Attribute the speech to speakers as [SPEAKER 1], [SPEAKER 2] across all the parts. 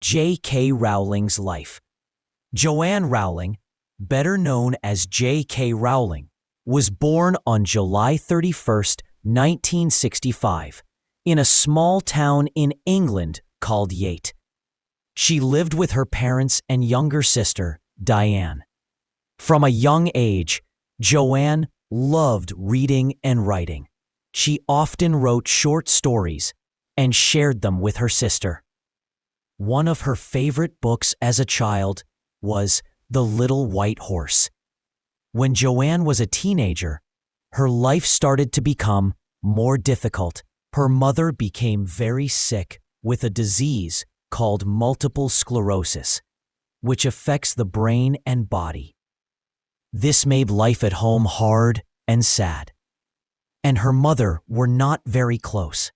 [SPEAKER 1] J.K. Rowling's life. Joanne Rowling, better known as J.K. Rowling, was born on July 31, 1965, in a small town in England called Yate. She lived with her parents and younger sister, Diane. From a young age, Joanne loved reading and writing. She often wrote short stories and shared them with her sister. One of her favorite books as a child was The Little White Horse. When Joanne was a teenager, her life started to become more difficult. Her mother became very sick with a disease called multiple sclerosis, which affects the brain and body. This made life at home hard and sad. And her mother were not very close,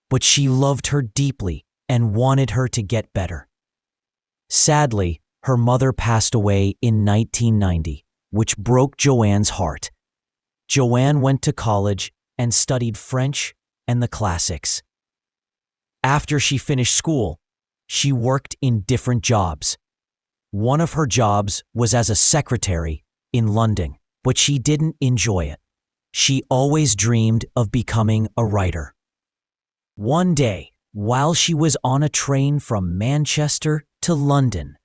[SPEAKER 1] but she loved her deeply and wanted her to get better. Sadly, her mother passed away in 1990, which broke Joanne's heart. Joanne went to college and studied French and the classics. After she finished school, she worked in different jobs. One of her jobs was as a secretary in London, but she didn't enjoy it. She always dreamed of becoming a writer. One day, while she was on a train from Manchester to London,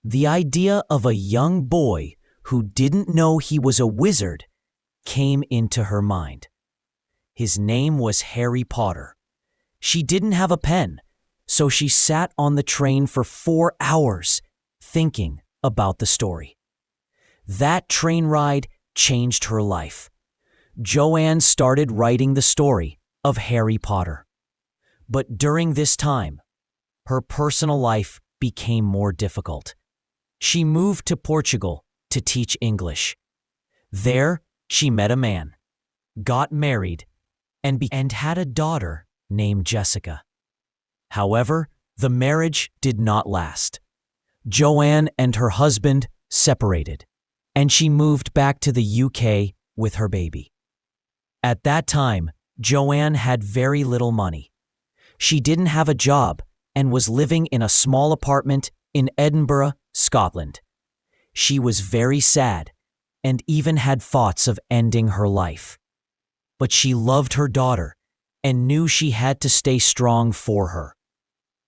[SPEAKER 1] the idea of a young boy who didn't know he was a wizard came into her mind. His name was Harry Potter. She didn't have a pen, so she sat on the train for 4 hours thinking about the story. That train ride changed her life. Joanne started writing the story of Harry Potter. But during this time, her personal life became more difficult. She moved to Portugal to teach English. There, she met a man, got married, and had a daughter named Jessica. However, the marriage did not last. Joanne and her husband separated, and she moved back to the UK with her baby. At that time, Joanne had very little money. She didn't have a job and was living in a small apartment in Edinburgh, Scotland. She was very sad and even had thoughts of ending her life. But she loved her daughter and knew she had to stay strong for her.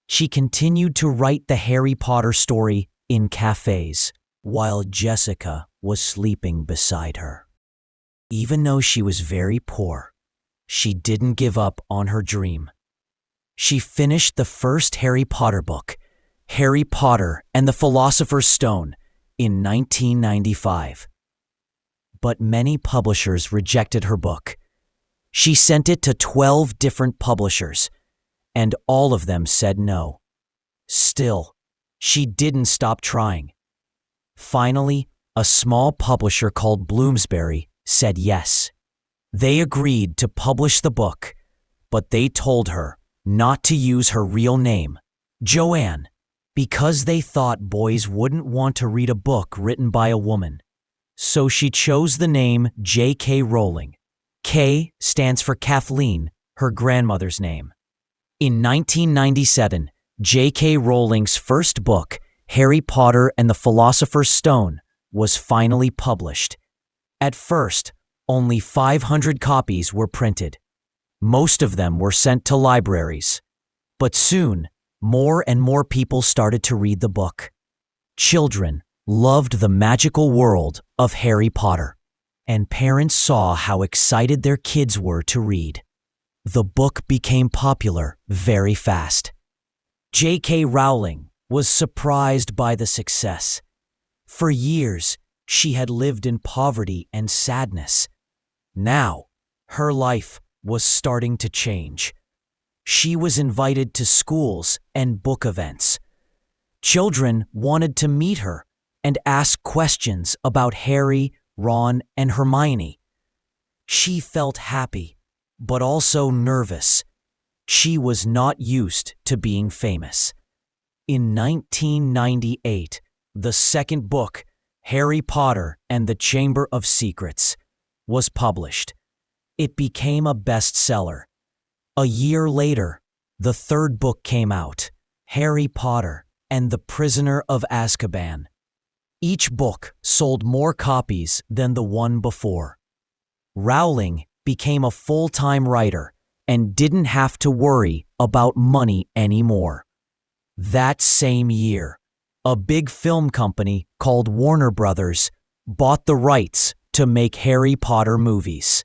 [SPEAKER 1] She continued to write the Harry Potter story in cafes while Jessica was sleeping beside her. Even though she was very poor, she didn't give up on her dream. She finished the first Harry Potter book, Harry Potter and the Philosopher's Stone, in 1995. But many publishers rejected her book. She sent it to 12 different publishers, and all of them said no. Still, she didn't stop trying. Finally, a small publisher called Bloomsbury said yes. They agreed to publish the book, but they told her not to use her real name, Joanne, because they thought boys wouldn't want to read a book written by a woman. So she chose the name J.K. Rowling. K stands for Kathleen, her grandmother's name. In 1997, J.K. Rowling's first book, Harry Potter and the Philosopher's Stone, was finally published. At first, only 500 copies were printed. Most of them were sent to libraries. But soon, more and more people started to read the book. Children loved the magical world of Harry Potter, and parents saw how excited their kids were to read. The book became popular very fast. J.K. Rowling was surprised by the success. For years, she had lived in poverty and sadness. Now, her life was starting to change. She was invited to schools and book events. Children wanted to meet her and ask questions about Harry, Ron, and Hermione. She felt happy, but also nervous. She was not used to being famous. In 1998, the second book, Harry Potter and the Chamber of Secrets, was published. It became a bestseller. A year later, the third book came out, Harry Potter and The Prisoner of Azkaban. Each book sold more copies than the one before. Rowling became a full-time writer and didn't have to worry about money anymore. That same year, a big film company called Warner Brothers bought the rights to make Harry Potter movies.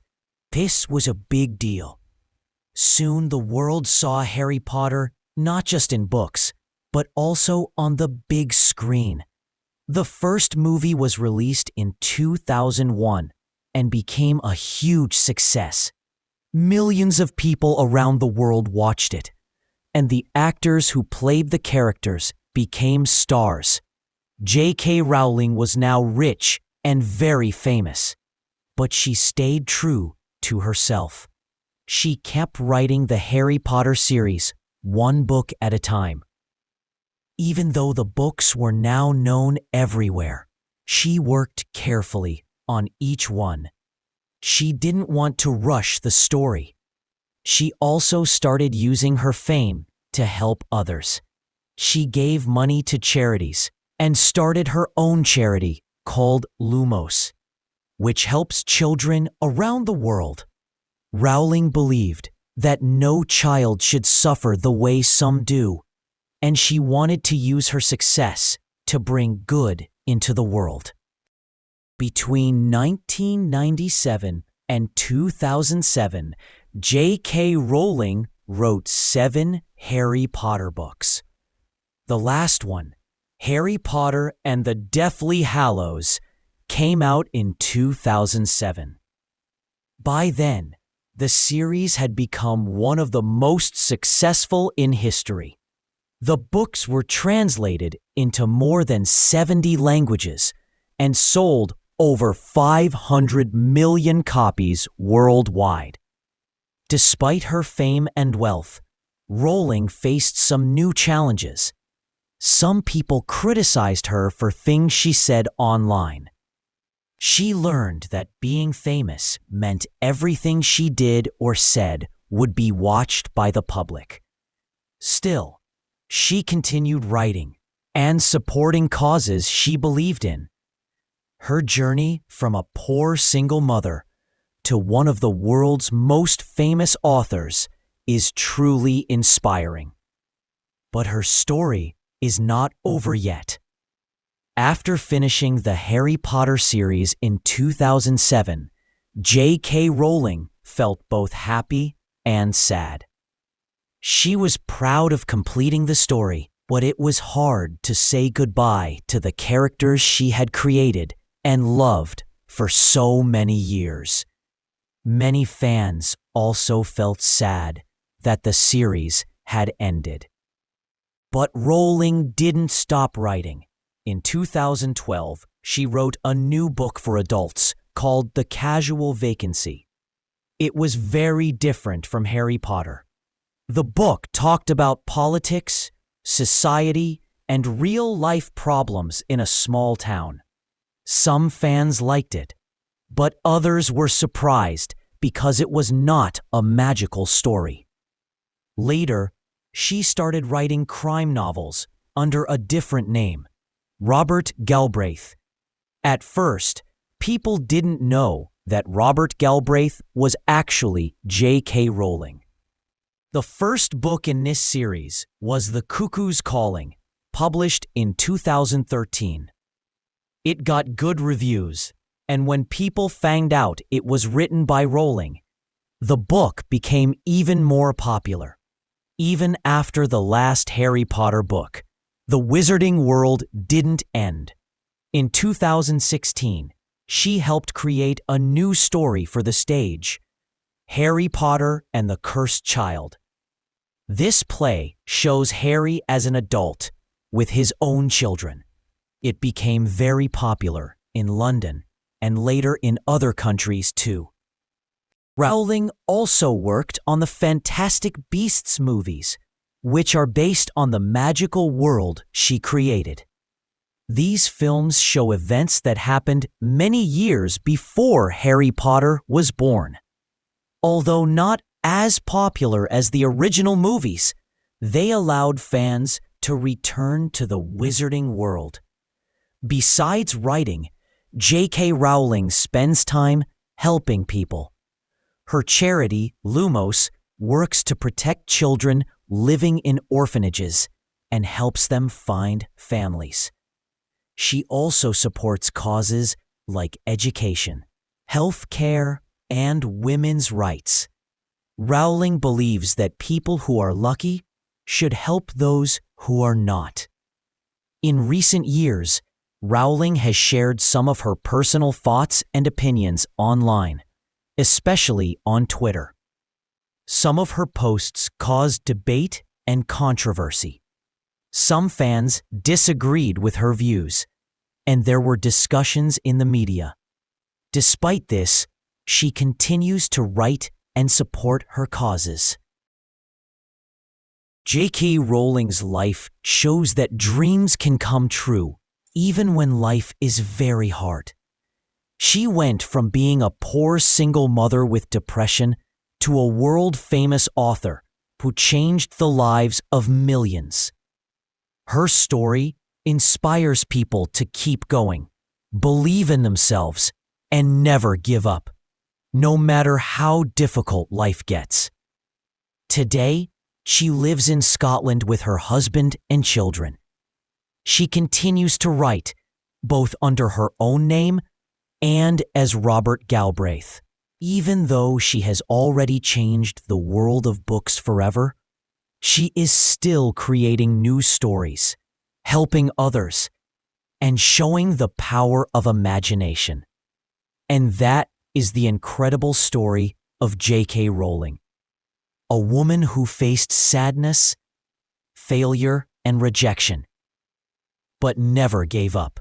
[SPEAKER 1] This was a big deal. Soon the world saw Harry Potter not just in books, but also on the big screen. The first movie was released in 2001 and became a huge success. Millions of people around the world watched it, and the actors who played the characters became stars. J.K. Rowling was now rich and very famous, but she stayed true to herself. She kept writing the Harry Potter series, one book at a time. Even though the books were now known everywhere, she worked carefully on each one. She didn't want to rush the story. She also started using her fame to help others. She gave money to charities and started her own charity called Lumos, which helps children around the world. Rowling believed that no child should suffer the way some do, and she wanted to use her success to bring good into the world. Between 1997 and 2007, J.K. Rowling wrote 7 Harry Potter books. The last one, Harry Potter and the Deathly Hallows, came out in 2007. By then, the series had become one of the most successful in history. The books were translated into more than 70 languages and sold over 500 million copies worldwide. Despite her fame and wealth, Rowling faced some new challenges. Some people criticized her for things she said online. She learned that being famous meant everything she did or said would be watched by the public. Still, she continued writing and supporting causes she believed in. Her journey from a poor single mother to one of the world's most famous authors is truly inspiring. But her story is not over yet. After finishing the Harry Potter series in 2007, J.K. Rowling felt both happy and sad. She was proud of completing the story, but it was hard to say goodbye to the characters she had created and loved for so many years. Many fans also felt sad that the series had ended. But Rowling didn't stop writing. In 2012, she wrote a new book for adults called The Casual Vacancy. It was very different from Harry Potter. The book talked about politics, society, and real-life problems in a small town. Some fans liked it, but others were surprised because it was not a magical story. Later, she started writing crime novels under a different name, Robert Galbraith. At first, people didn't know that Robert Galbraith was actually J.K. Rowling. The first book in this series was The Cuckoo's Calling, published in 2013. It got good reviews, and when people found out it was written by Rowling, the book became even more popular. Even after the last Harry Potter book, the wizarding world didn't end. In 2016, she helped create a new story for the stage, Harry Potter and the Cursed Child. This play shows Harry as an adult with his own children. It became very popular in London and later in other countries too. Rowling also worked on the Fantastic Beasts movies, which are based on the magical world she created. These films show events that happened many years before Harry Potter was born. Although not as popular as the original movies, they allowed fans to return to the wizarding world. Besides writing, J.K. Rowling spends time helping people. Her charity, Lumos, works to protect children living in orphanages and helps them find families. She also supports causes like education, health care, and women's rights. Rowling believes that people who are lucky should help those who are not. In recent years, Rowling has shared some of her personal thoughts and opinions online, especially on Twitter. Some of her posts caused debate and controversy. Some fans disagreed with her views, and there were discussions in the media. Despite this, she continues to write and support her causes. J.K. Rowling's life shows that dreams can come true, even when life is very hard. She went from being a poor single mother with depression to a world-famous author who changed the lives of millions. Her story inspires people to keep going, believe in themselves, and never give up, no matter how difficult life gets. Today, she lives in Scotland with her husband and children. She continues to write, both under her own name and as Robert Galbraith. Even though she has already changed the world of books forever, she is still creating new stories, helping others, and showing the power of imagination. And that is the incredible story of J.K. Rowling, a woman who faced sadness, failure, and rejection, but never gave up.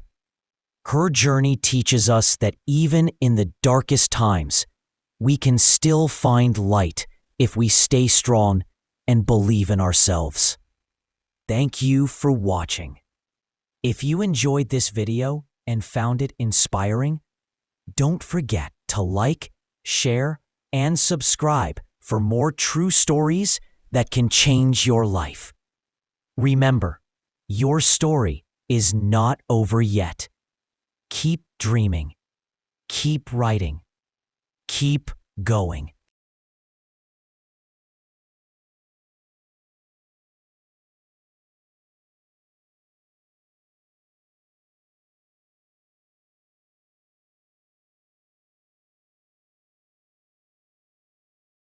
[SPEAKER 1] Her journey teaches us that even in the darkest times, we can still find light if we stay strong and believe in ourselves. Thank you for watching. If you enjoyed this video and found it inspiring, don't forget to like, share, and subscribe for more true stories that can change your life. Remember, your story is not over yet. Keep dreaming. Keep writing. Keep going.